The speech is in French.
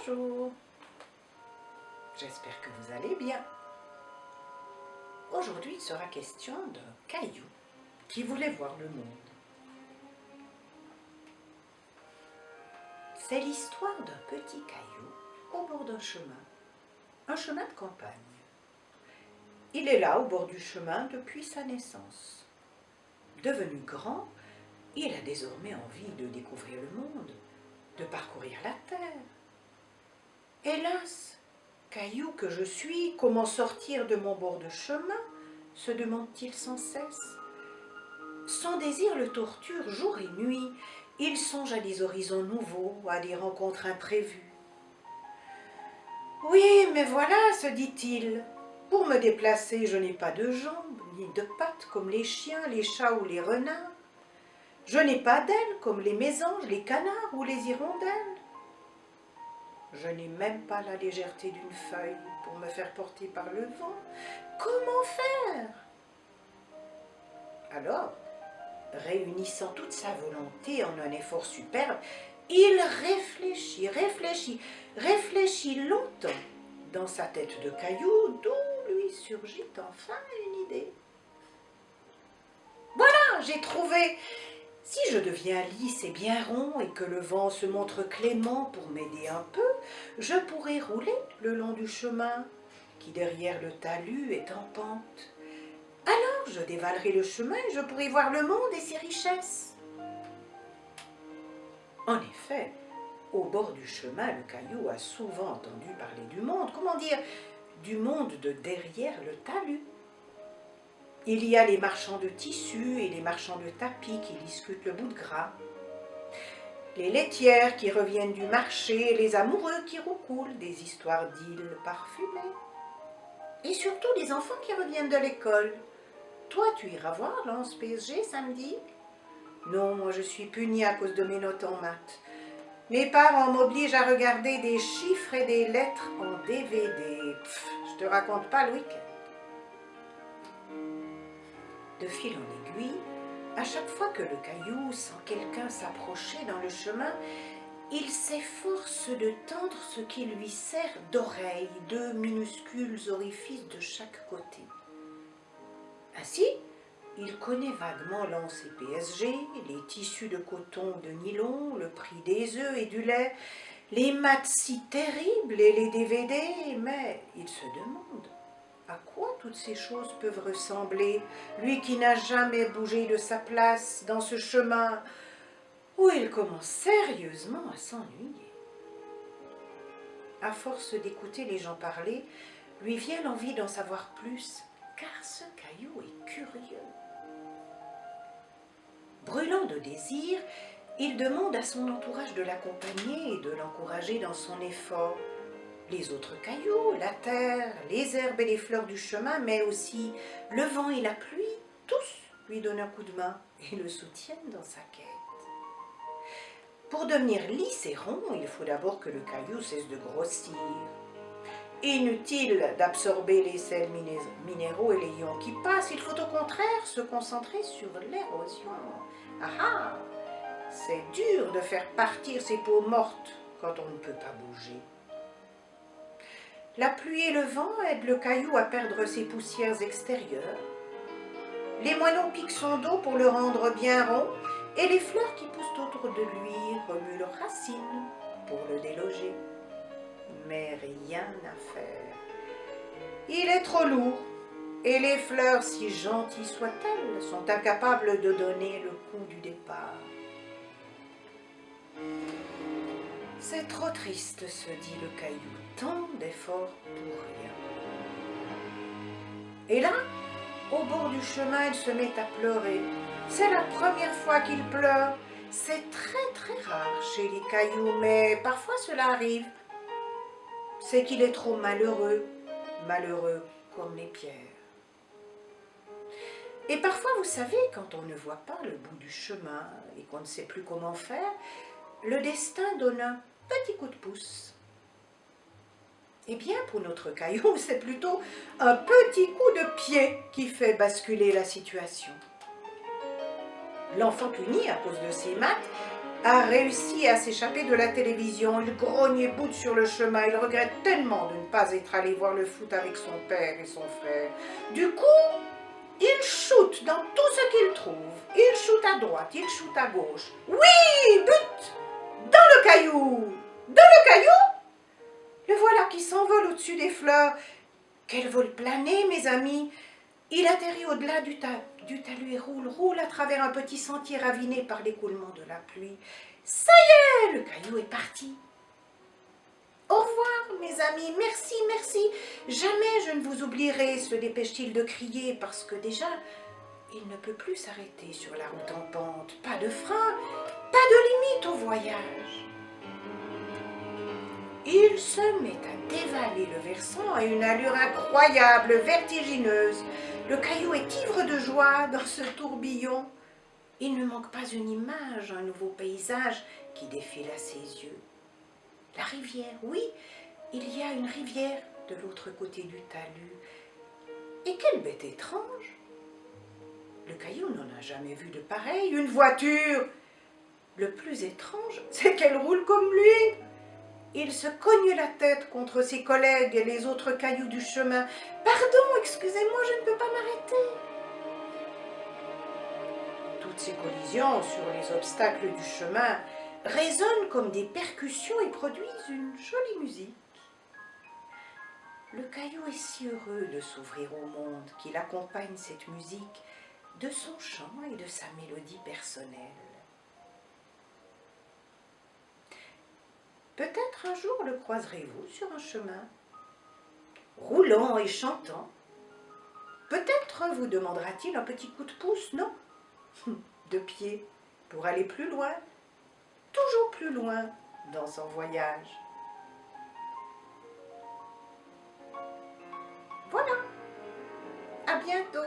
Bonjour, j'espère que vous allez bien. Aujourd'hui, il sera question d'un caillou qui voulait voir le monde. C'est l'histoire d'un petit caillou au bord d'un chemin de campagne. Il est là au bord du chemin depuis sa naissance. Devenu grand, il a désormais envie de découvrir le monde, de parcourir la terre. Hélas, caillou que je suis, comment sortir de mon bord de chemin, se demande-t-il sans cesse. Son désir le torture jour et nuit, il songe à des horizons nouveaux, à des rencontres imprévues. Oui, mais voilà, se dit-il, pour me déplacer, je n'ai pas de jambes, ni de pattes comme les chiens, les chats ou les renards. Je n'ai pas d'ailes comme les mésanges, les canards ou les hirondelles. Je n'ai même pas la légèreté d'une feuille pour me faire porter par le vent. Comment faire? Alors, réunissant toute sa volonté en un effort superbe, il réfléchit longtemps dans sa tête de caillou, d'où lui surgit enfin une idée. Voilà, j'ai trouvé! Si je deviens lisse et bien rond et que le vent se montre clément pour m'aider un peu, je pourrai rouler le long du chemin qui derrière le talus est en pente. Alors je dévalerai le chemin et je pourrai voir le monde et ses richesses. En effet, au bord du chemin, le caillou a souvent entendu parler du monde, comment dire, du monde de derrière le talus. Il y a les marchands de tissus et les marchands de tapis qui discutent le bout de gras, les laitières qui reviennent du marché, les amoureux qui roucoulent des histoires d'îles parfumées, et surtout les enfants qui reviennent de l'école. Toi, tu iras voir Lens PSG samedi? Non, moi je suis punie à cause de mes notes en maths. Mes parents m'obligent à regarder des chiffres et des lettres en DVD. Je te raconte pas le week-end. De fil en aiguille, à chaque fois que le caillou sent quelqu'un s'approcher dans le chemin, il s'efforce de tendre ce qui lui sert d'oreille, deux minuscules orifices de chaque côté. Ainsi, il connaît vaguement Lens et PSG, les tissus de coton ou de nylon, le prix des œufs et du lait, les maths si terribles et les DVD, mais il se demande à quoi toutes ces choses peuvent ressembler, lui qui n'a jamais bougé de sa place dans ce chemin où il commence sérieusement à s'ennuyer. À force d'écouter les gens parler, lui vient l'envie d'en savoir plus, car ce caillou est curieux. Brûlant de désir, il demande à son entourage de l'accompagner et de l'encourager dans son effort. Les autres cailloux, la terre, les herbes et les fleurs du chemin, mais aussi le vent et la pluie, tous lui donnent un coup de main et le soutiennent dans sa quête. Pour devenir lisse et rond, il faut d'abord que le caillou cesse de grossir. Inutile d'absorber les sels minéraux et les ions qui passent, il faut au contraire se concentrer sur l'érosion. Ah, c'est dur de faire partir ses peaux mortes quand on ne peut pas bouger. La pluie et le vent aident le caillou à perdre ses poussières extérieures. Les moineaux piquent son dos pour le rendre bien rond, et les fleurs qui poussent autour de lui remuent leurs racines pour le déloger. Mais rien à faire. Il est trop lourd, et les fleurs, si gentilles soient-elles, sont incapables de donner le coup du départ. C'est trop triste, se dit le caillou, tant d'efforts pour rien. Et là, au bord du chemin, il se met à pleurer. C'est la première fois qu'il pleure. C'est très rare chez les cailloux, mais parfois cela arrive. C'est qu'il est trop malheureux comme les pierres. Et parfois, vous savez, quand on ne voit pas le bout du chemin et qu'on ne sait plus comment faire, le destin donne un petit coup de pouce. Eh bien, pour notre caillou, c'est plutôt un petit coup de pied qui fait basculer la situation. L'enfant puni à cause de ses maths a réussi à s'échapper de la télévision. Il grogne et boude sur le chemin. Il regrette tellement de ne pas être allé voir le foot avec son père et son frère. Du coup, il shoot dans tout ce qu'il trouve. Il shoot à droite, il shoot à gauche. Oui, but! Dans le caillou! Dans le caillou! Le voilà qui s'envole au-dessus des fleurs. Quel vol plané, mes amis! Il atterrit au-delà du talus et roule à travers un petit sentier raviné par l'écoulement de la pluie. Ça y est, le caillou est parti. Au revoir, mes amis, merci, merci. Jamais je ne vous oublierai, se dépêche-t-il de crier, parce que déjà, il ne peut plus s'arrêter sur la route en pente. Pas de frein, pas de limite au voyage. Il se met à dévaler le versant à une allure incroyable, vertigineuse. Le caillou est ivre de joie dans ce tourbillon. Il ne manque pas une image, un nouveau paysage qui défile à ses yeux. La rivière, oui, il y a une rivière de l'autre côté du talus. Et quelle bête étrange! Le caillou n'en a jamais vu de pareil, une voiture. Le plus étrange, c'est qu'elle roule comme lui. Il se cogne la tête contre ses collègues et les autres cailloux du chemin. « Pardon, excusez-moi, je ne peux pas m'arrêter. » Toutes ces collisions sur les obstacles du chemin résonnent comme des percussions et produisent une jolie musique. Le caillou est si heureux de s'ouvrir au monde qu'il accompagne cette musique de son chant et de sa mélodie personnelle. Peut-être un jour le croiserez-vous sur un chemin, roulant et chantant. Peut-être vous demandera-t-il un petit coup de pouce, non? De pied, pour aller plus loin, toujours plus loin dans son voyage. Voilà, à bientôt.